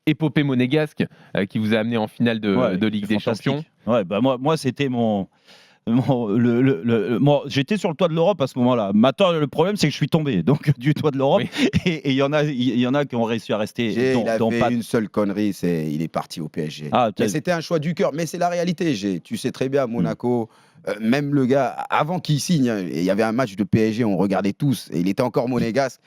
épopée monégasque qui vous a amené en finale de Ligue des Champions. Ouais, bah moi c'était moi, j'étais sur le toit de l'Europe à ce moment-là. Maintenant, le problème, c'est que je suis tombé donc du toit de l'Europe. Oui. Et il y en a qui ont réussi à rester. Il a fait une seule connerie, il est parti au PSG. C'était un choix du cœur, mais c'est la réalité. Tu sais très bien, Monaco, même le gars, avant qu'il signe, il y avait un match de PSG, on regardait tous, et il était encore monégasque.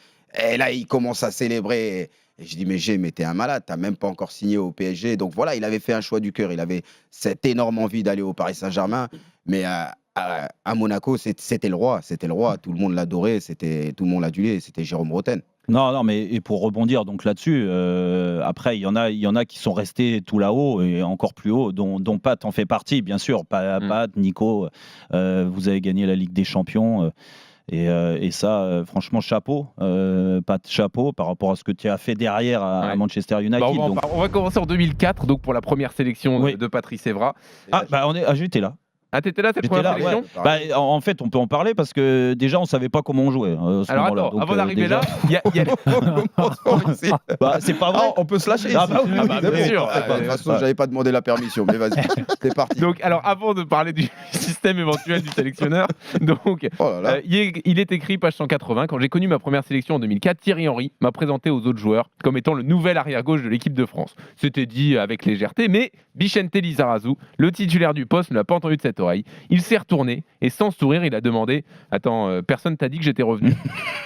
Et là, il commence à célébrer. Et je dis, mais t'es un malade, t'as même pas encore signé au PSG. Donc voilà, il avait fait un choix du cœur. Il avait cette énorme envie d'aller au Paris Saint-Germain. Mais à Monaco, c'était le roi. C'était le roi. Tout le monde l'adorait. Tout le monde l'adulait. C'était Jérôme Rotten. Non, mais et pour rebondir donc là-dessus, après il y en a qui sont restés tout là-haut et encore plus haut, dont Pat en fait partie, bien sûr. Pat, Nico, vous avez gagné la Ligue des Champions. Et ça, franchement, chapeau, Pat, chapeau par rapport à ce que tu as fait derrière à Manchester United. On va commencer en 2004, donc pour la première sélection de Patrice Evra. J'étais là. Ah, t'étais là, cette première sélection ? En fait, on peut en parler parce que déjà, on savait pas comment on jouait. Alors attends, avant d'arriver là, il y a c'est pas vrai. On peut se lâcher. Bien sûr. De toute façon, j'avais pas demandé la permission, mais vas-y, c'est parti. Donc, alors, avant de parler du système éventuel du sélectionneur, donc, il est écrit, page 180, quand j'ai connu ma première sélection en 2004, Thierry Henry m'a présenté aux autres joueurs comme étant le nouvel arrière-gauche de l'équipe de France. C'était dit avec légèreté, mais Vicente Lizarazu, le titulaire du poste, ne l'a pas entendu de cette oreille. Il s'est retourné et sans sourire, il a demandé « Attends, personne t'a dit que j'étais revenu ?»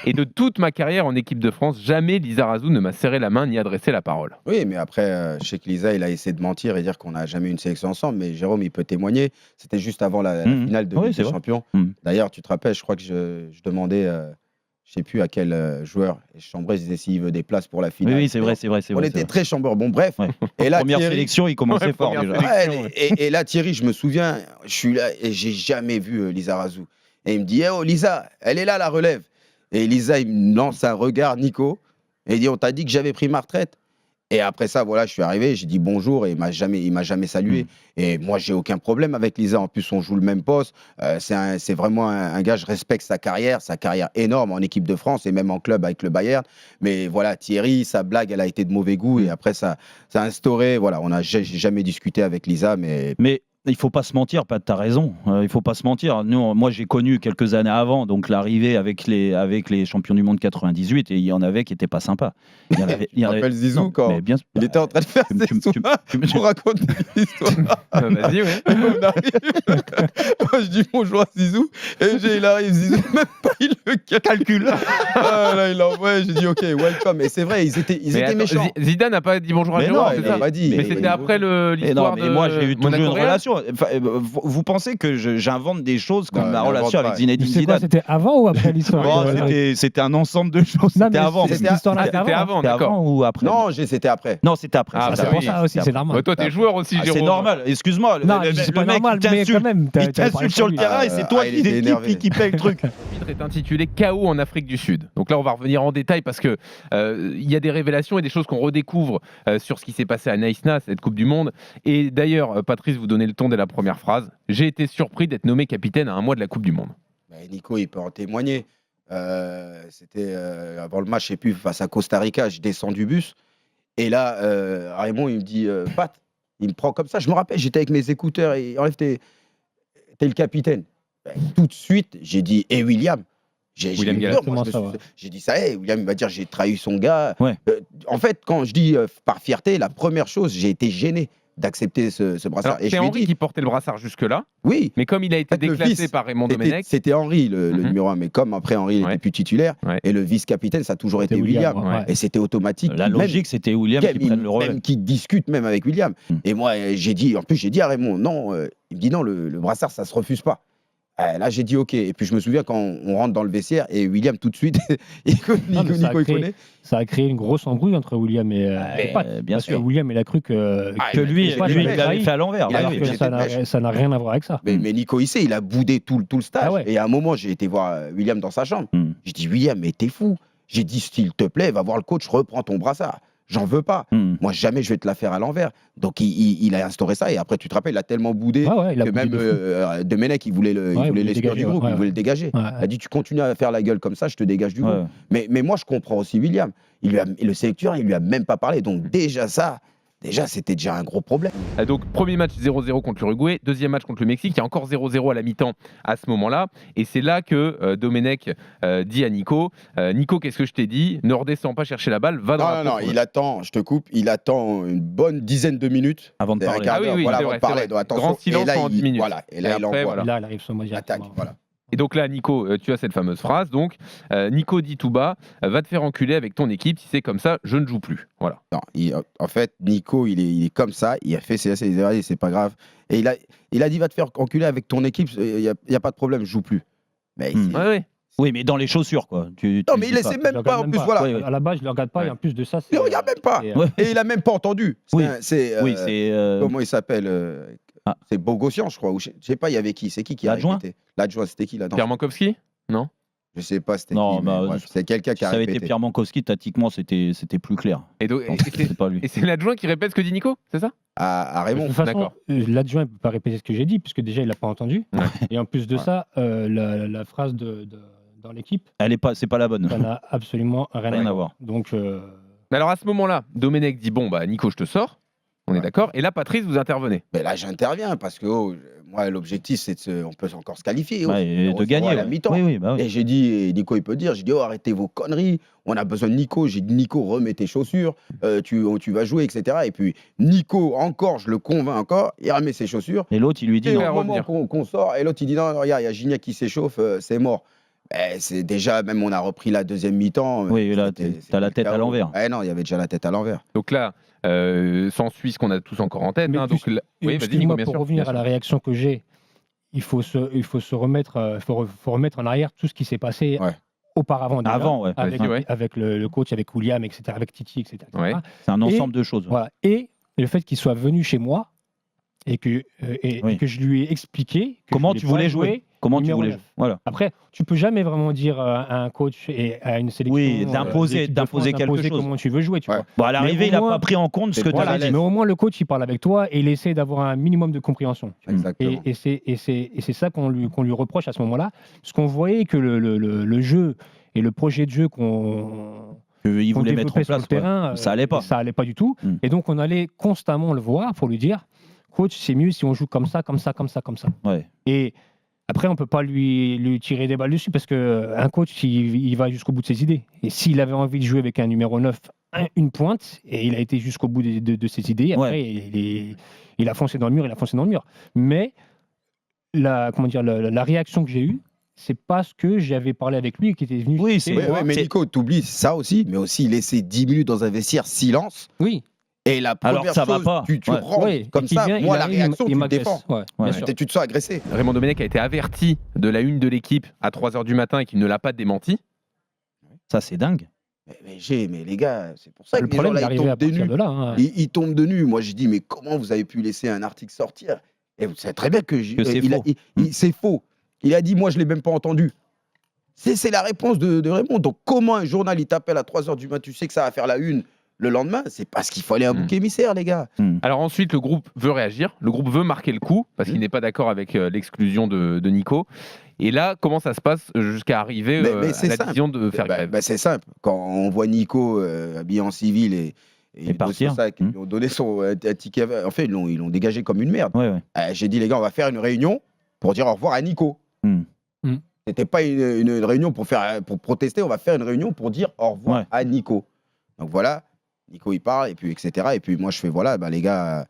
Et de toute ma carrière en équipe de France, jamais Lizarazu ne m'a serré la main ni adressé la parole. Oui, mais après, je sais que Lisa, il a essayé de mentir et dire qu'on n'a jamais eu une sélection ensemble, mais Jérôme, il peut témoigner. C'était juste avant la finale de Ligue des Champions. D'ailleurs, tu te rappelles, je crois que je demandais... je ne sais plus à quel joueur. Et Chambray disait s'il veut des places pour la finale. Oui, c'est vrai. On était très chambreur. Bon, bref. Et là, première sélection, il commençait fort déjà. Et là, Thierry, je me souviens, je suis là et j'ai jamais vu Lizarazu. Et il me dit, oh Lisa, elle est là, la relève. Et Lisa, il me lance un regard, Nico. Et il dit, on t'a dit que j'avais pris ma retraite. Et après ça, voilà, je suis arrivé, j'ai dit bonjour et il m'a jamais salué. Et moi, j'ai aucun problème avec Lisa. En plus, on joue le même poste. C'est vraiment un gars, je respecte sa carrière énorme en équipe de France et même en club avec le Bayern. Mais voilà, Thierry, sa blague, elle a été de mauvais goût et après, ça a instauré. Voilà, j'ai jamais discuté avec Lisa, mais il faut pas se mentir, Pat, t'as raison. Il faut pas se mentir. Moi, j'ai connu quelques années avant, donc l'arrivée avec les champions du monde 98, et il y en avait qui étaient pas sympas. Tu rappelles Zizou quand il était en train de faire ses soins pour raconter une histoire. Vas-y, ouais. On arrive. Moi, je dis bonjour à Zizou, et il arrive, Zizou, même pas il le calcule. Là, il envoie, j'ai dit ok, welcome. Et c'est vrai, ils étaient méchants. Zidane n'a pas dit bonjour à Jérôme, c'est ça ? Pas dit. Mais c'était après l'histoire de moi, j'ai eu toujours une Monaco-Real. relation. Vous pensez que j'invente des choses comme ma relation avec Zinedine Zidane ? C'était avant ou après l'histoire ? C'était un ensemble de choses. C'était avant. C'était avant, d'accord. Ou après ? Non, c'était après. Non, c'était après. C'est pour ça aussi, c'est normal. Toi, t'es joueur aussi, Jérôme. C'est normal. Excuse-moi. Non, c'est pas normal, mais quand même. Il t'insulte sur le terrain et c'est toi qui paye le truc. Le titre est intitulé KO en Afrique du Sud. Donc là, on va revenir en détail parce que il y a des révélations et des choses qu'on redécouvre sur ce qui s'est passé à Naïsna, cette Coupe du Monde. Et d'ailleurs, Patrice, vous donnez le ton dès la première phrase. J'ai été surpris d'être nommé capitaine à un mois de la Coupe du Monde. Nico, il peut en témoigner. C'était avant le match, je sais plus, face à Costa Rica, je descends du bus. Et là, Raymond, il me dit, Pat, il me prend comme ça. Je me rappelle, j'étais avec mes écouteurs et enlève, t'es le capitaine. Tout de suite, j'ai dit, et William. J'ai dit ça, William il va dire j'ai trahi son gars. Ouais. En fait, quand je dis par fierté, la première chose, j'ai été gêné d'accepter ce brassard. Alors, c'est Henri qui portait le brassard jusque-là. Oui. Mais comme il a été déclassé par Raymond Domenech. C'était Henri le numéro 1. Mais comme après Henri il n'était plus titulaire, et le vice-capitaine, ça a toujours été William. Et c'était automatique. La logique, c'était William qui prenne le relais. Même qui discute même avec William. Et moi, j'ai dit à Raymond, non, il me dit non, le brassard, ça se refuse pas. Là, j'ai dit OK. Et puis, je me souviens quand on rentre dans le vestiaire et William, tout de suite, Nico, il connaît. Ça a créé une grosse embrouille entre William et Pat. Bien sûr. William, il a cru que lui, il l'avait fait à l'envers. Ça n'a rien à voir avec ça. Mais Nico, il a boudé tout le stage. Et à un moment, j'ai été voir William dans sa chambre. J'ai dit, William, mais t'es fou. J'ai dit, s'il te plaît, va voir le coach, reprends ton brassard. j'en veux pas. Moi, jamais je vais te la faire à l'envers. Donc, il a instauré ça. Et après, tu te rappelles, il a tellement boudé que même Domenech, il voulait l'exclure du groupe, il voulait le dégager. Il a dit, tu continues à faire la gueule comme ça, je te dégage du groupe. Mais moi, je comprends aussi William. Le sélectionneur, il lui a même pas parlé. Donc, Déjà, c'était déjà un gros problème. Donc, premier match 0-0 contre l'Uruguay, deuxième match contre le Mexique. Il y a encore 0-0 à la mi-temps à ce moment-là. Et c'est là que Domenech dit à Nico, Nico, qu'est-ce que je t'ai dit? Ne redescends pas chercher la balle, va dans la Non, il attend, je te coupe, il attend une bonne dizaine de minutes. Avant de parler. Avant de parler. Grand silence pendant 10 minutes. Voilà, et là, il envoie. Là, il arrive sur moi attaque, voilà. Et donc là, Nico, tu as cette fameuse phrase. Donc, Nico dit tout bas, va te faire enculer avec ton équipe. Si c'est comme ça, je ne joue plus. Voilà. Non, en fait, Nico, il est comme ça. Il a fait ses erreurs, c'est pas grave. Et il a dit, va te faire enculer avec ton équipe. Il y a pas de problème, je joue plus. Mais oui, mais dans les chaussures, quoi. Non, mais il laissait même pas. En plus, voilà. À la base, je le regarde pas. Et en plus de ça, il le regarde même pas. Et il a même pas entendu. C'est comment il s'appelle? C'est Bogossian, je crois. Je sais pas, il y avait qui? C'est qui a répété? L'adjoint, c'était qui là? Pierre Mankowski? Non. Je sais pas, c'était qui. Bref, c'est quelqu'un qui a répété. Ça avait été Pierre Mankowski, tactiquement, c'était plus clair. Et c'est l'adjoint qui répète ce que dit Nico, c'est ça? À Raymond. De toute façon, l'adjoint ne peut pas répéter ce que j'ai dit, puisque déjà, il l'a pas entendu. Et en plus de ça, la phrase dans l'équipe, c'est pas la bonne. Ça n'a absolument rien à voir. Donc. Alors à ce moment-là, Domenech dit bon, Nico, je te sors. On est d'accord. Et là, Patrice, vous intervenez. Mais là, j'interviens parce que moi, l'objectif, c'est on peut encore se qualifier. Et de gagner. À la mi-temps. Oui. Et j'ai dit, Nico, il peut dire, j'ai dit, arrêtez vos conneries. On a besoin de Nico. J'ai dit, Nico, remets tes chaussures. Tu vas jouer, etc. Et puis, Nico, encore, je le convainc encore, il remet ses chaussures. Et l'autre, il lui dit non. Au moment qu'on sort, et l'autre, il dit, non, regarde, il y a Gignac qui s'échauffe, c'est mort. C'est déjà, même on a repris la deuxième mi-temps. Oui, là, t'as la tête à l'envers. Non, il y avait déjà la tête à l'envers. Donc là, s'ensuit ce qu'on a tous encore en tête. Donc, oui, vas-y, Nico, bien sûr. Pour revenir à la réaction que j'ai, il faut se remettre, faut remettre en arrière tout ce qui s'est passé auparavant. Déjà, avec le coach, avec William, etc., avec Titi, etc. C'est un ensemble de choses. Voilà. Et le fait qu'il soit venu chez moi et que je lui ai expliqué comment tu voulais jouer. Comment tu voulais jouer. Voilà. Après, tu peux jamais vraiment dire à un coach et à une sélection d'imposer quelque chose. Comment tu veux jouer. Tu vois. Bon, à l'arrivée, il n'a pas pris en compte ce que tu as dit. Mais au moins, le coach, il parle avec toi et il essaie d'avoir un minimum de compréhension. Exactement. Et c'est ça qu'on lui reproche à ce moment-là. Parce qu'on voyait que le jeu et le projet de jeu il voulait mettre en place, sur le terrain, ça allait pas. Ça allait pas du tout. Et donc, on allait constamment le voir pour lui dire, coach, c'est mieux si on joue comme ça. Ouais. Et après, on ne peut pas lui tirer des balles dessus parce qu'un coach, il va jusqu'au bout de ses idées. Et s'il avait envie de jouer avec un numéro 9, une pointe, et il a été jusqu'au bout de ses idées, après, il a foncé dans le mur, Mais la réaction que j'ai eue, c'est parce que j'avais parlé avec lui et qu'il était venu. Oui, mais Nico, t'oublies ça aussi, mais aussi laisser 10 minutes dans un vestiaire silence. Oui. Et la première alors, ça chose, va pas. tu rentres comme ça, moi, la réaction, tu te défends. Tu te sens agressé. Raymond Domenech a été averti de la une de l'équipe à 3h du matin et qu'il ne l'a pas démenti. Ça, c'est dingue. Mais les gars, c'est pour ça le que les gens, là, ils tombent de nu. Moi, je dis, mais comment vous avez pu laisser un article sortir? Et vous savez très bien que c'est faux. Il a dit, moi, je ne l'ai même pas entendu. C'est la réponse de Raymond. Donc, comment un journal, il t'appelle à 3h du matin, tu sais que ça va faire la une le lendemain? C'est parce qu'il fallait un bouc émissaire, les gars. Alors ensuite, le groupe veut réagir. Le groupe veut marquer le coup parce qu'il n'est pas d'accord avec l'exclusion de Nico. Et là, comment ça se passe jusqu'à arriver à la décision de faire grève? C'est simple. Quand on voit Nico habillé en civil et partir, ils lui ont donné son ticket. En fait, ils l'ont dégagé comme une merde. J'ai dit, les gars, on va faire une réunion pour dire au revoir à Nico. C'était pas une réunion pour protester, on va faire une réunion pour dire au revoir à Nico. Donc voilà, Nico il parle, et puis etc. Et puis moi je fais voilà, les gars,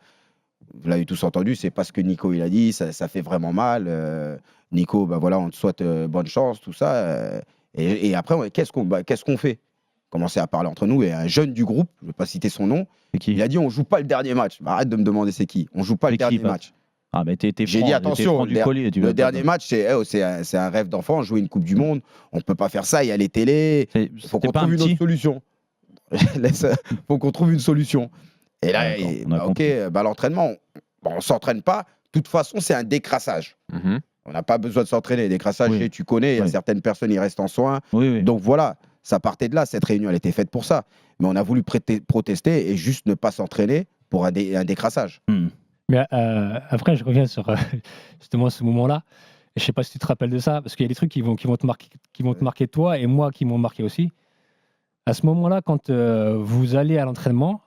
vous l'avez tous entendu, c'est pas ce que Nico il a dit, ça fait vraiment mal. Nico, voilà, on te souhaite bonne chance, tout ça. Et après, qu'est-ce qu'on fait? Commencer à parler entre nous, et un jeune du groupe, je ne vais pas citer son nom, il a dit on joue pas le dernier match. Arrête de me demander c'est qui. On joue pas le dernier match. Ah, mais j'ai dit attention, le dernier match, c'est un rêve d'enfant, jouer une Coupe du Monde. On ne peut pas faire ça, il y a les télés. Il faut qu'on trouve une autre solution. Faut qu'on trouve une solution. Et là, l'entraînement, on ne s'entraîne pas. De toute façon, c'est un décrassage. On n'a pas besoin de s'entraîner. Décrassage, tu connais, il y a certaines personnes, ils restent en soins. Donc voilà, Ça partait de là, cette réunion, elle était faite pour ça. Mais on a voulu protester et juste ne pas s'entraîner pour un décrassage. Mais après, je reviens sur justement ce moment-là. Je ne sais pas si tu te rappelles de ça, parce qu'il y a des trucs qui vont te marquer toi et moi qui m'ont marqué aussi. À ce moment-là, quand vous allez à l'entraînement,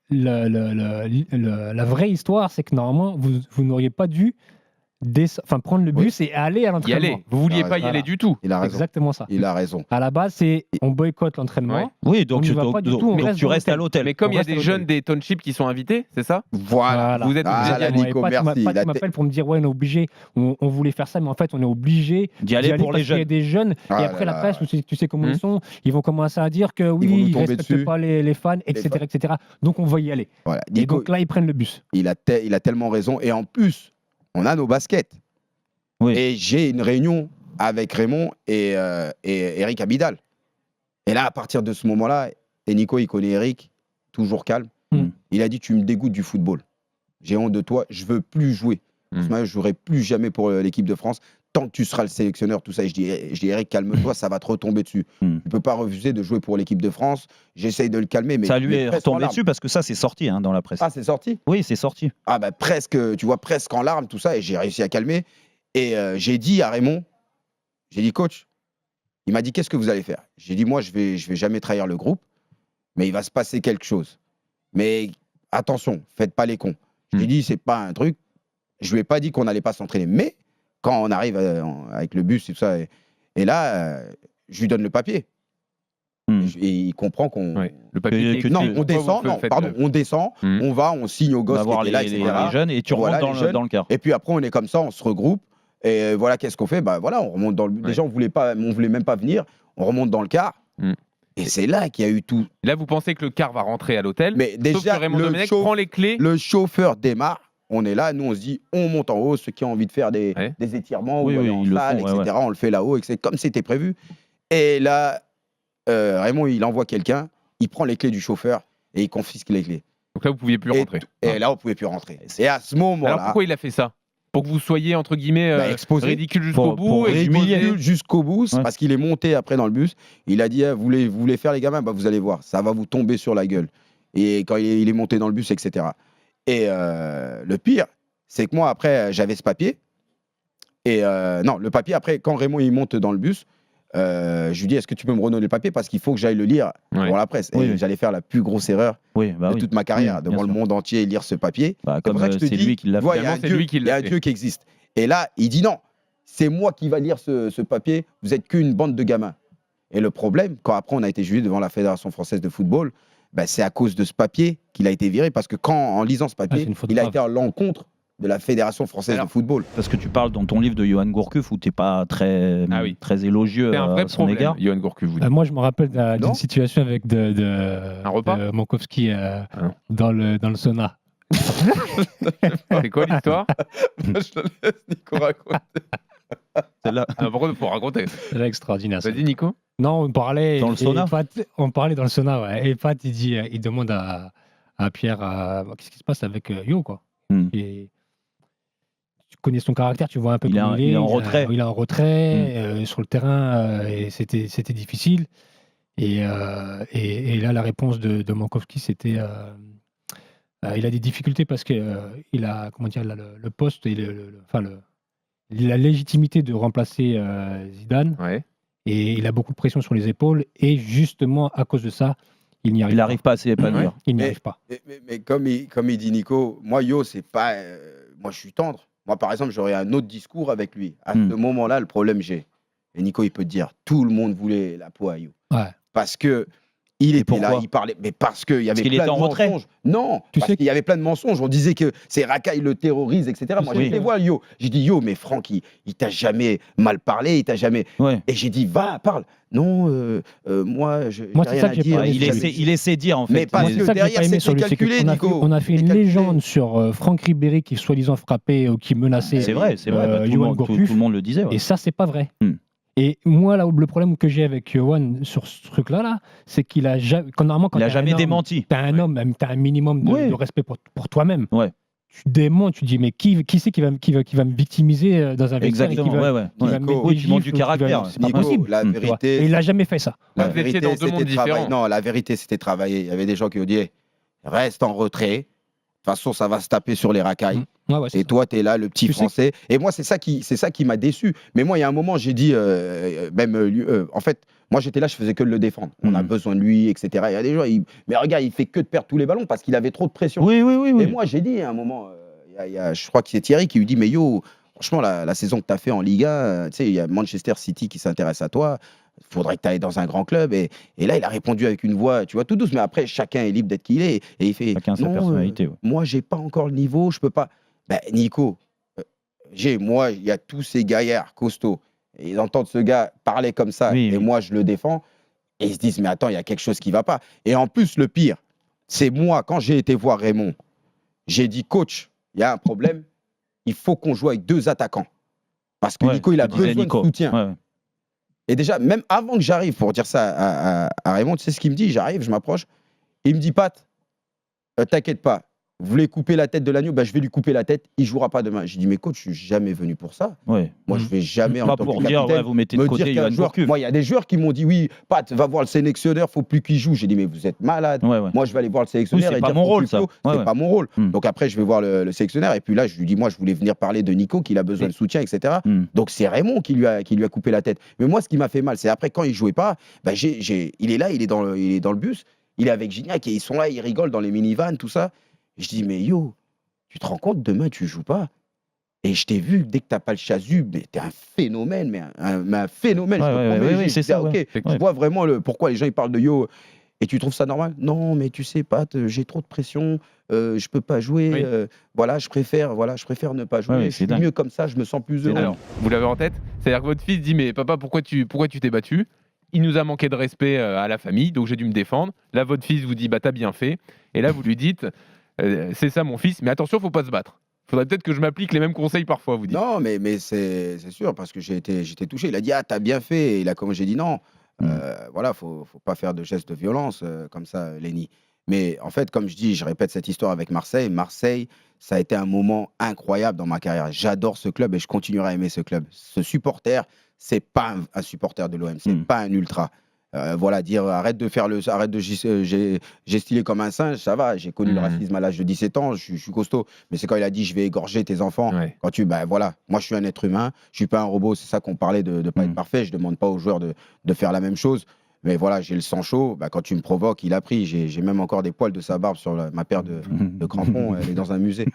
la vraie histoire, c'est que normalement, vous n'auriez pas dû prendre le bus et aller à l'entraînement. Y aller. Vous vouliez pas y aller du tout. Il a raison. Exactement ça. Il a raison. À la base, c'est on boycotte l'entraînement. Oui, donc on n'y va pas du tout, on reste tu dans restes à l'hôtel. l'hôtel. Mais comme il y a reste à des l'hôtel. jeunes des townships qui sont invités, c'est ça? Voilà. Vous êtes obligé Ah, d'y là, aller. Nico, Pas merci. tu m'appelles pour me dire ouais, on est obligé, on voulait faire ça, mais en fait, on est obligé D'y aller pour parce les qu'il y a jeunes. des jeunes. Ah et après, là la là. presse, tu sais comment ils sont, ils vont commencer à dire que oui, vont nous ils ne tomber respectent dessus. pas les fans, etc., fans. etc. Donc, on va y aller. Voilà. Et Nico, donc là, ils prennent le bus. il a tellement raison. Et en plus, on a nos baskets. Oui. Et j'ai une réunion avec Raymond et Eric Abidal. Et là, à partir de ce moment-là, et Nico, il connaît Eric, toujours calme. Il a dit, tu me dégoûtes du football. J'ai honte de toi, je veux plus jouer. Je ne jouerai plus jamais pour l'équipe de France. Tant que tu seras le sélectionneur, tout ça. Et je dis Eric, calme-toi, ça va te retomber dessus. Tu ne peux pas refuser de jouer pour l'équipe de France. J'essaye de le calmer. Mais Ça lui est presque en retombé larmes. dessus parce que ça, c'est sorti dans la presse. Ah, c'est sorti? Oui, c'est sorti. Ah, bah presque, tu vois, presque en larmes, tout ça. Et j'ai réussi à calmer. Et j'ai dit à Raymond, j'ai dit, coach, il m'a dit, qu'est-ce que vous allez faire? J'ai dit, moi, je vais jamais trahir le groupe, mais il va se passer quelque chose. Mais attention, faites pas les cons. J'ai dit, c'est pas un truc. Je lui ai pas dit qu'on n'allait pas s'entraîner. Mais quand on arrive avec le bus et tout ça, et là, je lui donne le papier. Et il comprend qu'on. Ouais. Le papier qui est Non, écrit. on descend, Pourquoi vous faites on descend, on va, on signe aux On gosses va qui voir étaient là, etc. les jeunes et tu Voilà, remontes les jeunes. dans le car. Et puis après, on est comme ça, on se regroupe. Et voilà, qu'est-ce qu'on fait? Bah voilà, on remonte dans le. Déjà, on voulait même pas venir. On remonte dans le car. Et c'est là qu'il y a eu tout. Là, vous pensez que le car va rentrer à l'hôtel. Mais Sauf déjà, que Raymond Domenech prend les clés. le chauffeur démarre. On est là, nous on se dit, on monte en haut, ceux qui ont envie de faire des étirements ou aller en salle, etc. On le fait là-haut, comme c'était prévu. Et là, Raymond, il envoie quelqu'un, il prend les clés du chauffeur et il confisque les clés. Donc là, vous ne pouviez plus rentrer. Et là, on ne pouvait plus rentrer. Et à ce moment-là. Alors pourquoi il a fait ça? Pour que vous soyez, entre guillemets, exposé. ridicule jusqu'au bout. Pour et ridicule jusqu'au bout, parce qu'il est monté après dans le bus. Il a dit, vous voulez faire les gamins? Bah, vous allez voir, ça va vous tomber sur la gueule. Et quand il est monté dans le bus, etc. Et le pire, c'est que moi, après, j'avais ce papier. Et non, le papier, après, quand Raymond il monte dans le bus, je lui dis, est-ce que tu peux me redonner le papier? Parce qu'il faut que j'aille le lire pour la presse. Et j'allais faire la plus grosse erreur de toute ma carrière, devant le monde entier, lire ce papier. Comme c'est lui qui l'a fait. Il y a un Dieu qui existe. Et là, il dit non, c'est moi qui va lire ce papier, vous êtes qu'une bande de gamins. Et le problème, quand après on a été jugé devant la Fédération française de football, c'est à cause de ce papier qu'il a été viré, parce que en lisant ce papier, il a été à l'encontre de la Fédération française de football. Parce que tu parles dans ton livre de Johan Gourcuff où tu n'es pas très élogieux à son problème, égard. Johan Gourcuff, vous dites. Moi, je me rappelle d'une situation avec un repas de Mankowski dans le sauna. C'est quoi l'histoire? Je te laisse Nico raconter. Pourquoi faut raconter? C'est extraordinaire. Vas-y, Nico. Non, on parlait dans le sauna. On parlait dans le sauna, ouais. Et Pat, il demande à Pierre, qu'est-ce qui se passe avec Yo, quoi. Et tu connais son caractère, tu vois un peu comment il est. Il est en retrait. Il est en retrait sur le terrain, et c'était difficile. Et là, la réponse de Mankowski, c'était il a des difficultés parce qu'il a, comment dire, le poste et la légitimité de remplacer Zidane. Ouais. Et il a beaucoup de pression sur les épaules. Et justement, à cause de ça, il n'y arrive pas. Il n'arrive pas à s'épanouir. Il n'y arrive pas. Mais comme il dit Nico, moi, Yo, c'est pas. Moi, je suis tendre. Moi, par exemple, j'aurais un autre discours avec lui. À ce moment-là, le problème, j'ai. Et Nico, il peut te dire, tout le monde voulait la peau à Yo. Ouais. Parce que. Il était là, il parlait, mais parce qu'il y avait plein de mensonges. Non, parce qu'il y avait plein de mensonges. On disait que c'est Racaille le terrorise, etc. Moi, je les vois, Yo. J'ai dit, Yo, mais Franck, il t'a jamais mal parlé, il t'a jamais. Ouais. Et j'ai dit, va, parle. Non, moi, j'ai rien à dire. Il essaie de dire, en fait. Mais parce que derrière, c'est calculé, Nico. On a fait une légende sur Franck Ribéry qui, soi-disant, frappait ou qui menaçait. C'est vrai. Tout le monde le disait. Et ça, c'est pas vrai. Et moi, là, le problème que j'ai avec Yoann sur ce truc-là, c'est qu'il a jamais, jamais démenti. T'as un homme, t'as un minimum de respect pour toi-même. Ouais. tu démontes, tu dis mais qui c'est qui va me victimiser dans un vestiaire Exactement, qui va me mettre oui, des tu montres gifles du caractère, c'est pas Nico, possible. la Tu vois. vérité, Et il a jamais fait ça. la Vous étiez vérité, dans deux mondes c'était travailler. différents. Non, la vérité, c'était travailler. Il y avait des gens qui ont dit hey, reste en retrait. De toute façon, ça va se taper sur les racailles. Ouais, c'est Et ça. toi, tu es là, le petit Tu sais français. Et moi, c'est ça qui m'a déçu. Mais moi, il y a un moment, j'ai dit, en fait, moi, j'étais là, je faisais que de le défendre. On a besoin de lui, etc. Il y a des gens, mais regarde, il fait que de perdre tous les ballons parce qu'il avait trop de pression. Oui. Et moi, j'ai dit à un moment, je crois que c'est Thierry qui lui dit, mais yo, franchement, la saison que tu as fait en Ligue 1, tu sais, il y a Manchester City qui s'intéresse à toi. Il faudrait que tu ailles dans un grand club. Et là, il a répondu avec une voix, tu vois, tout douce. Mais après, chacun est libre d'être qui il est. Et il fait, Chacun a sa personnalité. moi, j'ai pas encore le niveau, je peux pas. Ben, Nico, moi, il y a tous ces gaillards costauds. Et ils entendent ce gars parler comme ça. Et moi, je le défends. Et ils se disent, mais attends, il y a quelque chose qui va pas. Et en plus, le pire, c'est moi, quand j'ai été voir Raymond, j'ai dit, coach, il y a un problème. Il faut qu'on joue avec 2 attaquants. Parce que Nico, il a besoin de soutien. Ouais. Et déjà, même avant que j'arrive pour dire ça à Raymond, tu sais ce qu'il me dit? J'arrive, je m'approche. Il me dit, Pat, t'inquiète pas. Vous voulez couper la tête de l'agneau, je vais lui couper la tête, il jouera pas demain. J'ai dit, mais coach, je suis jamais venu pour ça. Ouais. Moi, je vais jamais Pas en tant pour que dire, capitaine, vous mettez de me côté dire qu'un Johan joueur. Gourcuff. Moi, il y a des joueurs qui m'ont dit, oui, Pat, va voir le sélectionneur, faut plus qu'il joue. J'ai dit, mais vous êtes malade. Moi, je vais aller voir le sélectionneur. C'est et pas dire, mon rôle, ça. C'est pas mon rôle. Donc après, je vais voir le sélectionneur. Et puis là, je lui dis, moi, je voulais venir parler de Nico, qu'il a besoin de soutien, etc. Donc c'est Raymond qui lui a coupé la tête. Mais moi, ce qui m'a fait mal, c'est après, quand il jouait pas, il est là, il est dans le bus, il est avec Gignac et ils sont là, ils rigolent dans les minivans, tout ça. Je dis, mais yo, tu te rends compte, demain, tu joues pas. Et je t'ai vu, dès que tu n'as pas le chasu, mais tu es un phénomène, mais un phénomène. Oui, c'est ça. Je vois vraiment pourquoi les gens ils parlent de yo. Et tu trouves ça normal? Non, mais tu sais, Pat, j'ai trop de pression, je peux pas jouer. Voilà, je préfère ne pas jouer. Je suis mieux comme ça, je me sens plus heureux. Alors, vous l'avez en tête? C'est-à-dire que votre fils dit, mais papa, pourquoi tu t'es battu? Il nous a manqué de respect à la famille, donc j'ai dû me défendre. Là, votre fils vous dit, t'as bien fait. Et là, vous lui dites, c'est ça mon fils, mais attention, faut pas se battre. Faudrait peut-être que je m'applique les mêmes conseils parfois, vous dites. Non, mais c'est sûr, parce que j'étais touché. Il a dit, t'as bien fait. Et là, comme j'ai dit, non. Voilà, faut pas faire de gestes de violence comme ça, Lenny. Mais en fait, comme je dis, je répète cette histoire avec Marseille. Marseille, ça a été un moment incroyable dans ma carrière. J'adore ce club et je continuerai à aimer ce club. Ce supporter, c'est pas un supporter de l'OM, c'est pas un ultra. Voilà, dire arrête de gesticuler comme un singe, ça va. J'ai connu le racisme à l'âge de 17 ans, je suis costaud. Mais c'est quand il a dit je vais égorger tes enfants. Quand voilà, moi je suis un être humain, je suis pas un robot. C'est ça qu'on parlait de pas être parfait. Je demande pas aux joueurs de faire la même chose. Mais voilà, j'ai le sang chaud. Quand tu me provoques, il a pris. J'ai même encore des poils de sa barbe sur ma paire de crampons. Elle est dans un musée.